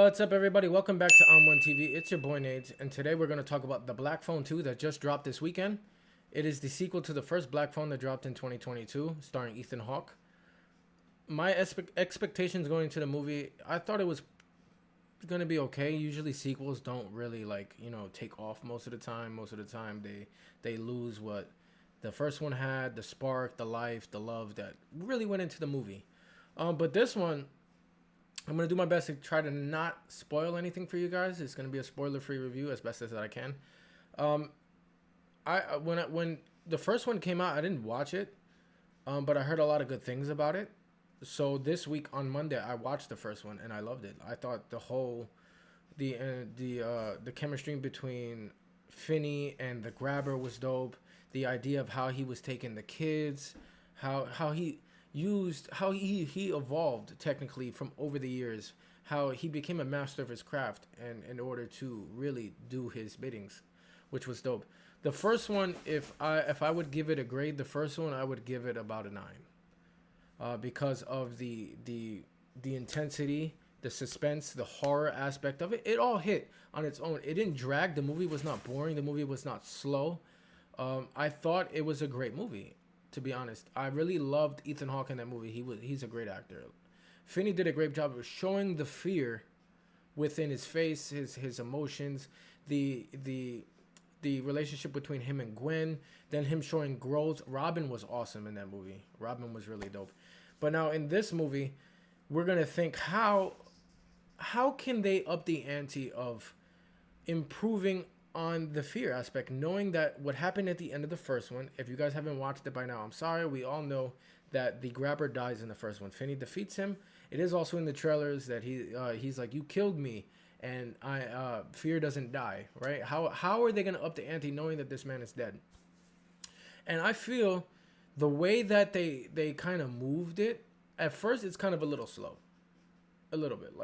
What's up, everybody? Welcome back to On One TV. It's your boy Nades, and today we're going to talk about the Black Phone 2 that just dropped this weekend. It is the sequel to the first Black Phone that dropped in 2022, starring Ethan Hawke. My expectations going into the movie, I thought it was going to be okay. Usually sequels don't really take off most of the time. Most of the time they lose what the first one had, the spark, the life, the love that really went into the movie. But this one, I'm going to do my best to try to not spoil anything for you guys. It's going to be a spoiler-free review as best as I can. When the first one came out, I didn't watch it, but I heard a lot of good things about it. So this week on Monday, I watched the first one and I loved it. I thought the chemistry between Finney and the grabber was dope. The idea of how he was taking the kids, how he evolved technically from over the years, how he became a master of his craft and in order to really do his biddings, which was dope. The first one, if I would give it a grade, the first one I would give it about a 9, because of the intensity, the suspense, the horror aspect of it. It all hit on its own. It didn't drag. The movie was not boring. The movie was not slow. I thought it was a great movie. To be honest, I really loved Ethan Hawke in that movie. He's a great actor. Finney did a great job of showing the fear within his face, his emotions, the relationship between him and Gwen, then him showing growth. Robin was awesome in that movie. Robin was really dope. But now in this movie, we're gonna think how can they up the ante of improving on the fear aspect, knowing that what happened at the end of the first one. If you guys haven't watched it by now, I'm sorry. We all know that the grabber dies in the first one. Finney defeats him. It is also in the trailers that he's like, "You killed me," and fear doesn't die, right? How are they gonna up the ante knowing that this man is dead? And I feel the way that they kind of moved it at first, it's kind of a little slow, a little bit,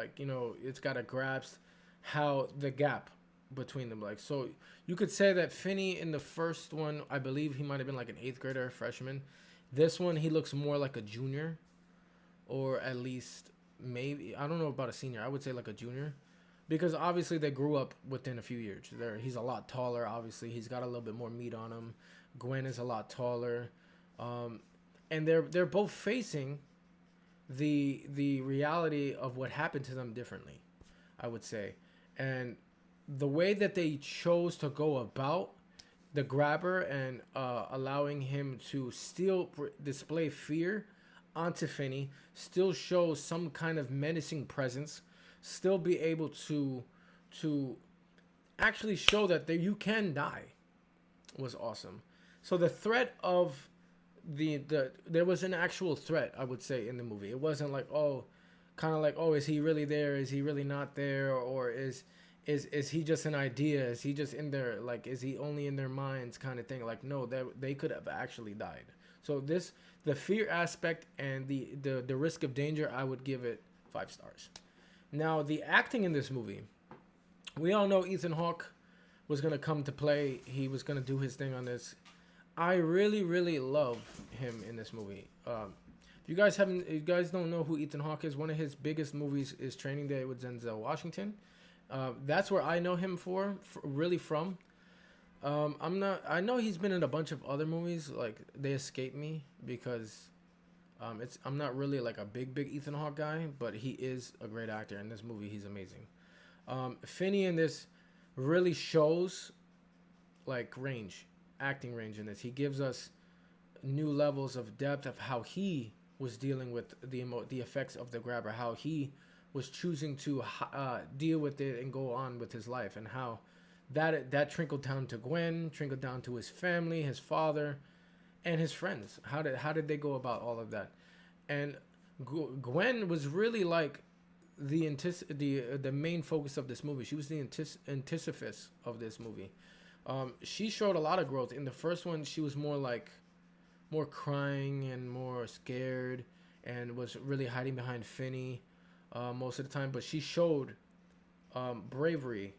it's got to grasp how the gap between them, so you could say that Finney in the first one, I believe he might have been like an 8th grader, freshman. This one, he looks more like a junior, or at least maybe, I don't know about a senior. I would say like a junior, because obviously they grew up within a few years. He's a lot taller. Obviously, he's got a little bit more meat on him. Gwen is a lot taller, and they're both facing the reality of what happened to them differently, I would say. And the way that they chose to go about the grabber and allowing him to still display fear onto Finney, still show some kind of menacing presence, still be able to actually show that you can die, was awesome. So the threat of there was an actual threat, I would say, in the movie. It wasn't like, is he really there? Is he really not there? Or is he just an idea? Is he just in there? Is he only in their minds, kind of thing? No, they could have actually died. So the fear aspect and the risk of danger, I would give it 5 stars. Now, the acting in this movie, we all know Ethan Hawke was going to come to play. He was going to do his thing on this. I really, really love him in this movie. If you guys don't know who Ethan Hawke is, one of his biggest movies is Training Day with Denzel Washington. That's where I know him from. I know he's been in a bunch of other movies, they escape me because I'm not really like a big Ethan Hawke guy, but he is a great actor. In this movie, he's amazing. Finney in this really shows acting range in this. He gives us new levels of depth of how he was dealing with the effects of the grabber, how he was choosing to deal with it and go on with his life, and how that trickled down to Gwen, trickled down to his family, his father, and his friends. How did they go about all of that? And Gwen was really like the main focus of this movie. She was the antithesis of this movie. She showed a lot of growth. In the first one, she was more crying and more scared, and was really hiding behind Finney most of the time. But she showed bravery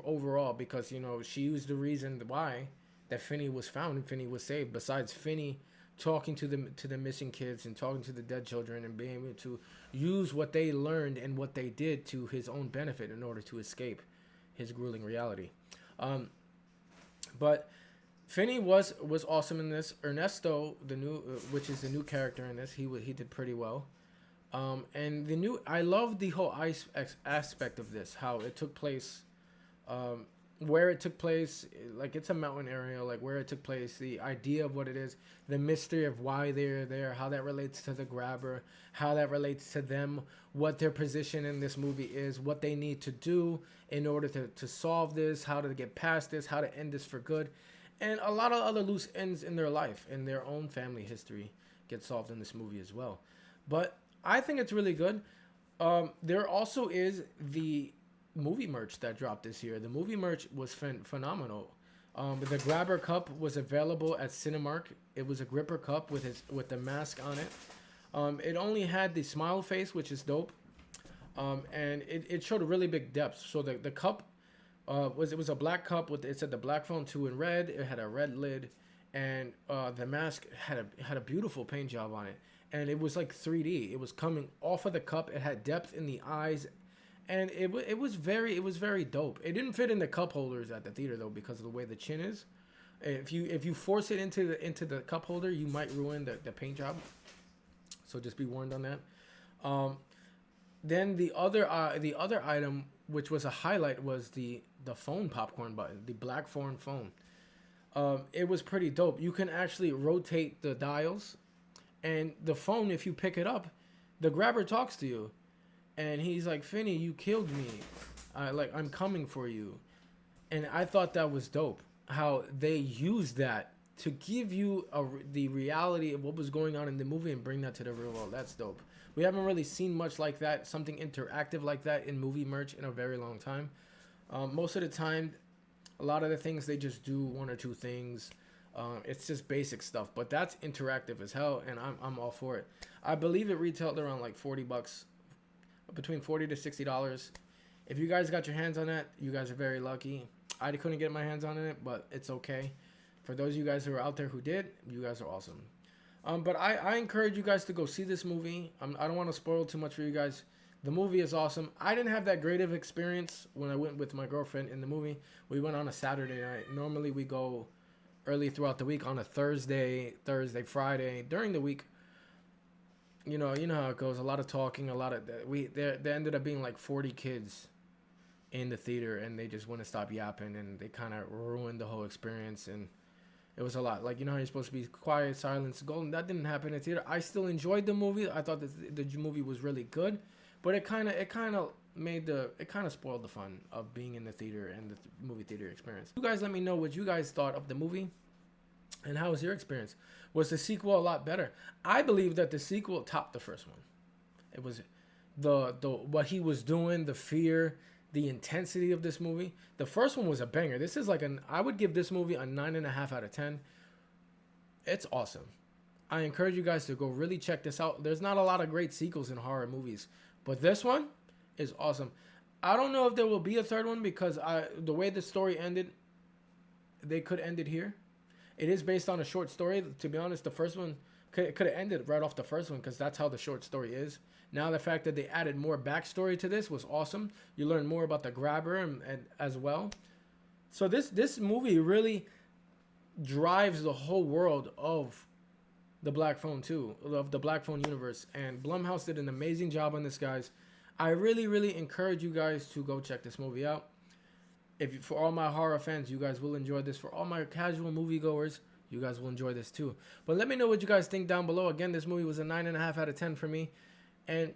overall, because she was the reason why that Finney was found and Finney was saved. Besides Finney talking to the missing kids and talking to the dead children and being able to use what they learned and what they did to his own benefit in order to escape his grueling reality. But Finney was awesome in this. Ernesto, the new which is the new character in this, he did pretty well. And I love the whole aspect of this, how it took place, where it took place, like it's a mountain area, like where it took place, the idea of what it is, the mystery of why they're there, how that relates to the grabber, how that relates to them, what their position in this movie is, what they need to do in order to solve this, how to get past this, how to end this for good. And a lot of other loose ends in their life and their own family history get solved in this movie as well. But I think it's really good. There also is the movie merch that dropped this year. The movie merch was phenomenal. The Grabber cup was available at Cinemark. It was a gripper cup with the mask on it. It only had the smile face, which is dope. And it showed a really big depth. So the cup was a black cup it said the Black Phone 2 in red. It had a red lid, and the mask had a beautiful paint job on it, and it was like 3D. It was coming off of the cup. It had depth in the eyes, and it was very dope. It didn't fit in the cup holders at the theater though, because of the way the chin is. If you force it into the cup holder, you might ruin the paint job. So just be warned on that. Then the other item, which was a highlight, was the phone popcorn button, the black phone. It was pretty dope. You can actually rotate the dials, and the phone, if you pick it up, the grabber talks to you, and he's like, "Finney, you killed me. I'm coming for you." And I thought that was dope, how they used that to give you the reality of what was going on in the movie and bring that to the real world. That's dope. We haven't really seen much like that, something interactive like that in movie merch in a very long time. Most of the time, a lot of the things, they just do one or two things. It's just basic stuff, but that's interactive as hell, and I'm all for it. I believe it retailed around like $40, between $40 to $60. If you guys got your hands on that, you guys are very lucky. I couldn't get my hands on it, but it's okay. For those of you guys who are out there who did, you guys are awesome. But I encourage you guys to go see this movie. I don't want to spoil too much for you guys. The movie is awesome. I didn't have that great of experience when I went with my girlfriend in the movie. We went on a Saturday night. Normally we go early throughout the week on a Thursday, Friday. During the week, you know how it goes. A lot of talking, there ended up being like 40 kids in the theater, and they just wouldn't stop yapping, and they kind of ruined the whole experience. And it was a lot. Like, you know how you're supposed to be quiet, silence, golden. That didn't happen in the theater. I still enjoyed the movie. I thought that the movie was really good, but it kind of spoiled the fun of being in the theater and the movie theater experience. You guys let me know what you guys thought of the movie, and how was your experience? Was the sequel a lot better? I believe that the sequel topped the first one. It was the what he was doing, the fear, the intensity of this movie. The first one was a banger. This is I would give this movie a 9.5 out of 10. It's awesome. I encourage you guys to go really check this out. There's not a lot of great sequels in horror movies, but this one is awesome. I don't know if there will be a third one, because the way the story ended, they could end it here. It is based on a short story. To be honest, the first one could have ended right off the first one, because that's how the short story is. Now the fact that they added more backstory to this was awesome. You learn more about the grabber and as well. So this movie really drives the whole world of the Black Phone 2, of the Black Phone universe. And Blumhouse did an amazing job on this, guys. I really encourage you guys to go check this movie out. For all my horror fans, you guys will enjoy this. For all my casual moviegoers, you guys will enjoy this too. But let me know what you guys think down below. Again, this movie was a 9.5 out of 10 for me. And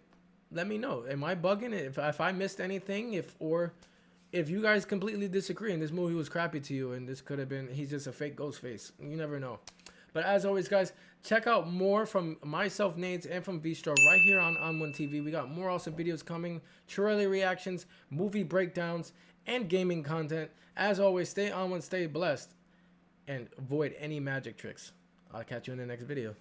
let me know, am I bugging it? If I missed anything, if you guys completely disagree and this movie was crappy to you, and this could have been, he's just a fake ghost face. You never know. But as always, guys, check out more from myself, Nades, and from Vistro right here on One TV. We got more awesome videos coming, trailer reactions, movie breakdowns, and gaming content. As always, stay on one, stay blessed, and avoid any magic tricks. I'll catch you in the next video.